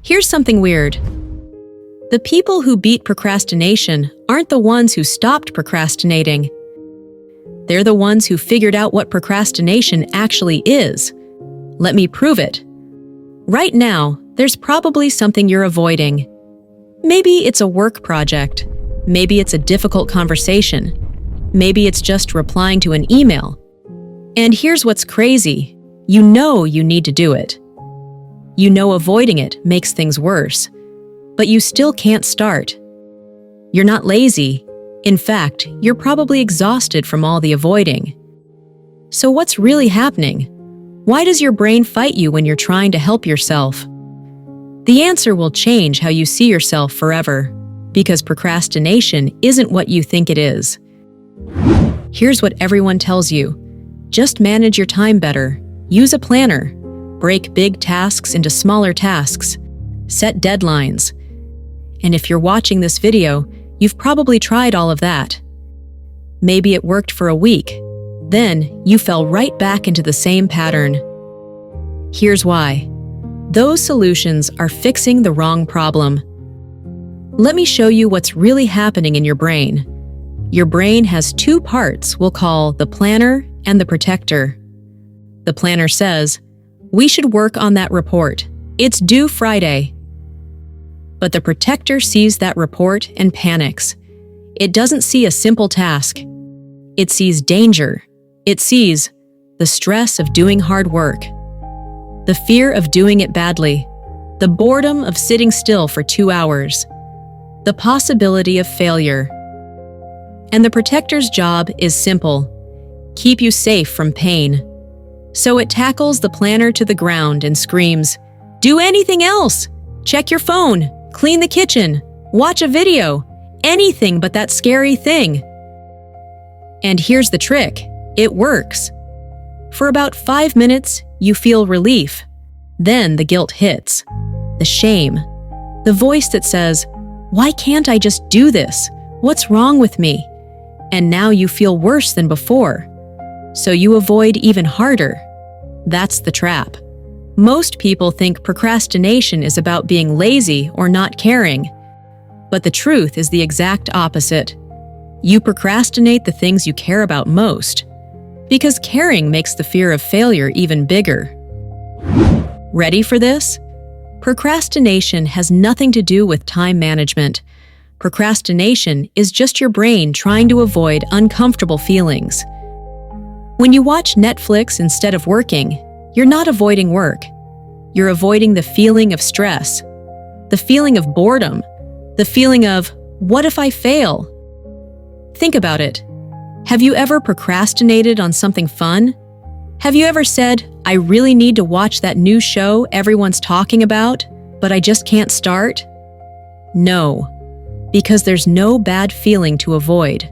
Here's something weird. The people who beat procrastination aren't the ones who stopped procrastinating. They're the ones who figured out what procrastination actually is. Let me prove it. Right now, there's probably something you're avoiding. Maybe it's a work project. Maybe it's a difficult conversation. Maybe it's just replying to an email. And here's what's crazy. You know you need to do it. You know avoiding it makes things worse. But you still can't start. You're not lazy. In fact, you're probably exhausted from all the avoiding. So what's really happening? Why does your brain fight you when you're trying to help yourself? The answer will change how you see yourself forever, because procrastination isn't what you think it is. Here's what everyone tells you. Just manage your time better. Use a planner. Break big tasks into smaller tasks. Set deadlines. And if you're watching this video, you've probably tried all of that. Maybe it worked for a week. Then you fell right back into the same pattern. Here's why. Those solutions are fixing the wrong problem. Let me show you what's really happening in your brain. Your brain has two parts we'll call the planner and the protector. The planner says, "We should work on that report. It's due Friday." But the protector sees that report and panics. It doesn't see a simple task. It sees danger. It sees the stress of doing hard work, the fear of doing it badly, the boredom of sitting still for 2 hours, the possibility of failure. And the protector's job is simple: keep you safe from pain. So it tackles the planner to the ground and screams, "Do anything else! Check your phone, clean the kitchen, watch a video, anything but that scary thing." And here's the trick. It works. For about 5 minutes, you feel relief. Then the guilt hits. The shame. The voice that says, "Why can't I just do this? What's wrong with me?" And now you feel worse than before. So you avoid even harder. That's the trap. Most people think procrastination is about being lazy or not caring. But the truth is the exact opposite. You procrastinate the things you care about most, because caring makes the fear of failure even bigger. Ready for this? Procrastination has nothing to do with time management. Procrastination is just your brain trying to avoid uncomfortable feelings. When you watch Netflix instead of working, you're not avoiding work. You're avoiding the feeling of stress, the feeling of boredom, the feeling of, "What if I fail?" Think about it. Have you ever procrastinated on something fun? Have you ever said, "I really need to watch that new show everyone's talking about, but I just can't start"? No, because there's no bad feeling to avoid.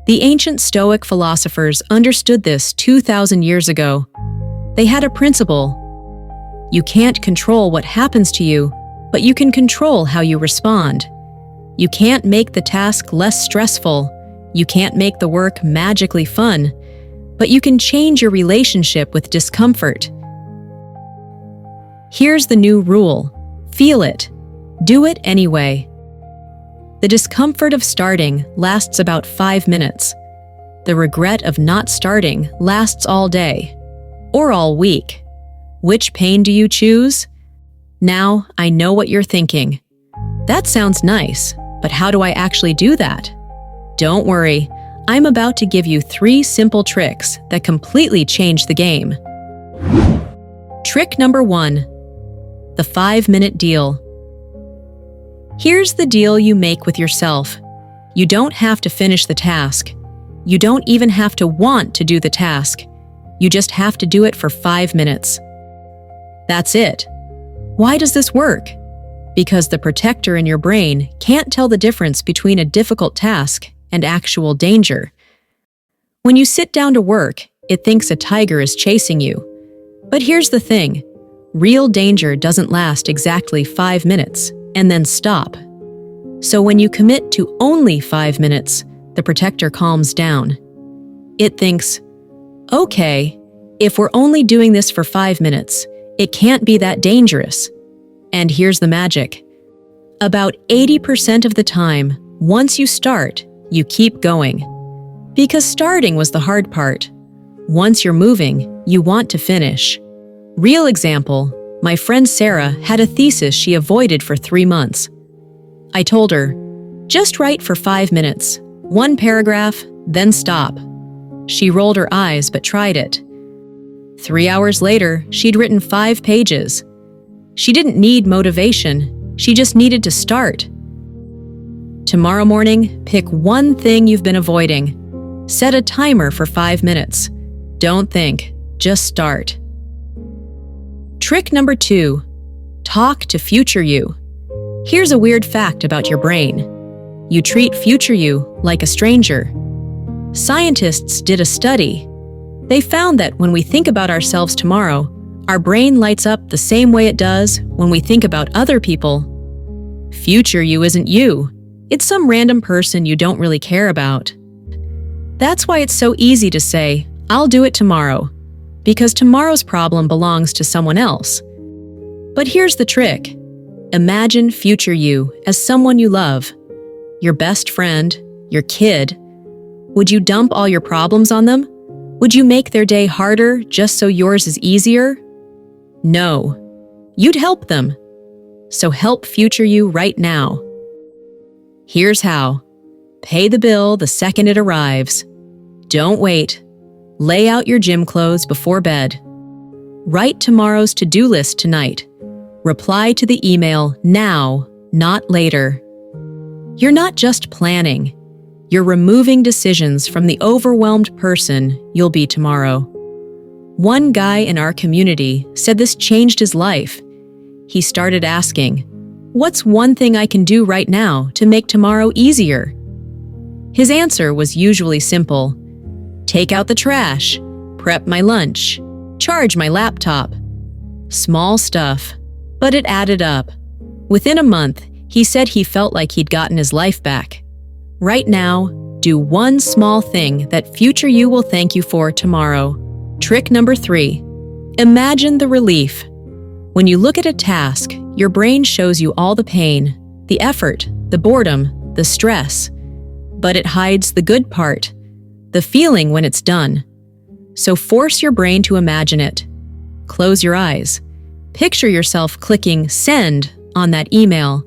The ancient Stoic philosophers understood this 2,000 years ago. They had a principle. You can't control what happens to you, but you can control how you respond. You can't make the task less stressful. You can't make the work magically fun, but you can change your relationship with discomfort. Here's the new rule. Feel it. Do it anyway. The discomfort of starting lasts about 5 minutes. The regret of not starting lasts all day, or all week. Which pain do you choose? Now I know what you're thinking. That sounds nice, but how do I actually do that? Don't worry, I'm about to give you 3 simple tricks that completely change the game. Trick number 1. The 5-minute deal. Here's the deal you make with yourself. You don't have to finish the task. You don't even have to want to do the task. You just have to do it for 5 minutes. That's it. Why does this work? Because the protector in your brain can't tell the difference between a difficult task and actual danger. When you sit down to work, it thinks a tiger is chasing you. But here's the thing. Real danger doesn't last exactly 5 minutes and then stop. So when you commit to only 5 minutes, the protector calms down. It thinks, okay, if we're only doing this for 5 minutes, it can't be that dangerous. And here's the magic. About 80% of the time, once you start, you keep going. Because starting was the hard part. Once you're moving, you want to finish. Real example, my friend Sarah had a thesis she avoided for 3 months. I told her, just write for 5 minutes, 1 paragraph, then stop. She rolled her eyes but tried it. 3 hours later, she'd written 5 pages. She didn't need motivation, she just needed to start. Tomorrow morning, pick one thing you've been avoiding. Set a timer for 5 minutes. Don't think, just start. Trick number 2, talk to future you. Here's a weird fact about your brain. You treat future you like a stranger. Scientists did a study. They found that when we think about ourselves tomorrow, our brain lights up the same way it does when we think about other people. Future you isn't you. It's some random person you don't really care about. That's why it's so easy to say, I'll do it tomorrow, because tomorrow's problem belongs to someone else. But here's the trick. Imagine future you as someone you love. Your best friend, your kid. Would you dump all your problems on them? Would you make their day harder just so yours is easier? No. You'd help them. So help future you right now. Here's how. Pay the bill the second it arrives. Don't wait. Lay out your gym clothes before bed. Write tomorrow's to-do list tonight. Reply to the email now, not later. You're not just planning. You're removing decisions from the overwhelmed person you'll be tomorrow. One guy in our community said this changed his life. He started asking, what's one thing I can do right now to make tomorrow easier? His answer was usually simple. Take out the trash, prep my lunch, charge my laptop. Small stuff, but it added up. Within a month, he said he felt like he'd gotten his life back. Right now, do one small thing that future you will thank you for tomorrow. Trick number 3, imagine the relief. When you look at a task, your brain shows you all the pain, the effort, the boredom, the stress. But it hides the good part, the feeling when it's done. So force your brain to imagine it. Close your eyes. Picture yourself clicking send on that email.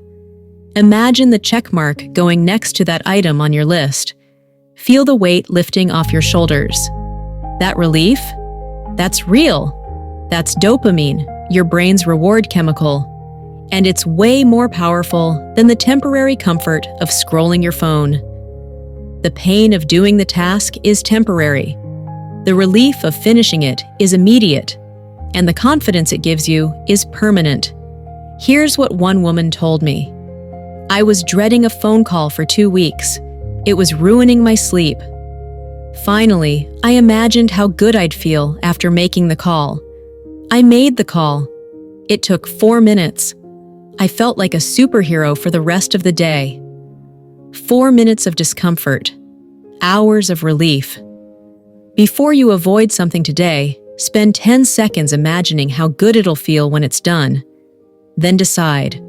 Imagine the check mark going next to that item on your list. Feel the weight lifting off your shoulders. That relief? That's real. That's dopamine, your brain's reward chemical. And it's way more powerful than the temporary comfort of scrolling your phone. The pain of doing the task is temporary. The relief of finishing it is immediate. And the confidence it gives you is permanent. Here's what one woman told me. I was dreading a phone call for 2 weeks. It was ruining my sleep. Finally, I imagined how good I'd feel after making the call. I made the call. It took 4 minutes. I felt like a superhero for the rest of the day. 4 minutes of discomfort. Hours of relief. Before you avoid something today, spend 10 seconds imagining how good it'll feel when it's done. Then decide.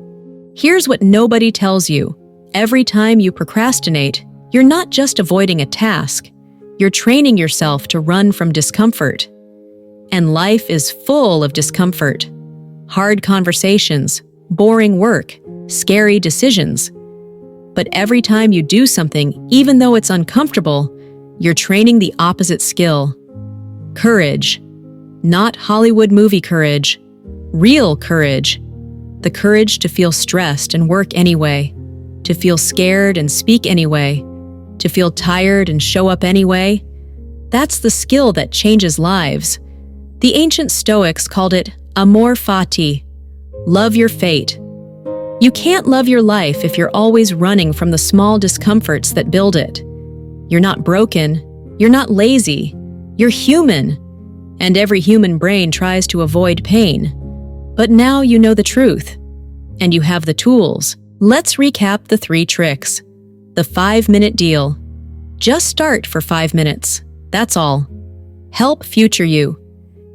Here's what nobody tells you. Every time you procrastinate, you're not just avoiding a task. You're training yourself to run from discomfort. And life is full of discomfort. Hard conversations, boring work, scary decisions. But every time you do something, even though it's uncomfortable, you're training the opposite skill. Courage. Not Hollywood movie courage. Real courage. The courage to feel stressed and work anyway. To feel scared and speak anyway. To feel tired and show up anyway. That's the skill that changes lives. The ancient Stoics called it amor fati. Love your fate. You can't love your life if you're always running from the small discomforts that build it. You're not broken. You're not lazy. You're human. And every human brain tries to avoid pain. But now you know the truth. And you have the tools. Let's recap the 3 tricks. The 5-minute deal. Just start for 5 minutes. That's all. Help future you.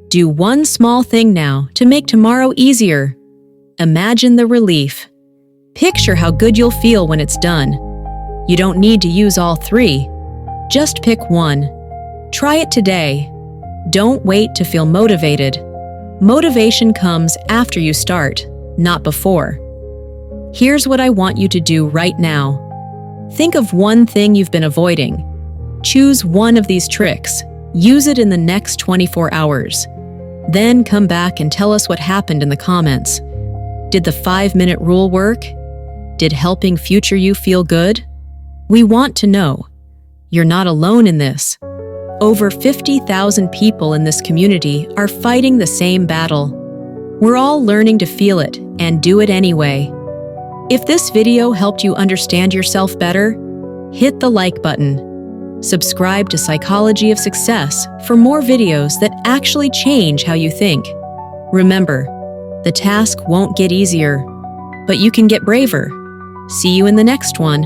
Do one small thing now to make tomorrow easier. Imagine the relief. Picture how good you'll feel when it's done. You don't need to use all three. Just pick one. Try it today. Don't wait to feel motivated. Motivation comes after you start, not before. Here's what I want you to do right now. Think of one thing you've been avoiding. Choose one of these tricks. Use it in the next 24 hours. Then come back and tell us what happened in the comments. Did the 5-minute rule work? Did helping future you feel good? We want to know. You're not alone in this. Over 50,000 people in this community are fighting the same battle. We're all learning to feel it and do it anyway. If this video helped you understand yourself better, hit the like button. Subscribe to Psychology of Success for more videos that actually change how you think. Remember, the task won't get easier, but you can get braver. See you in the next one.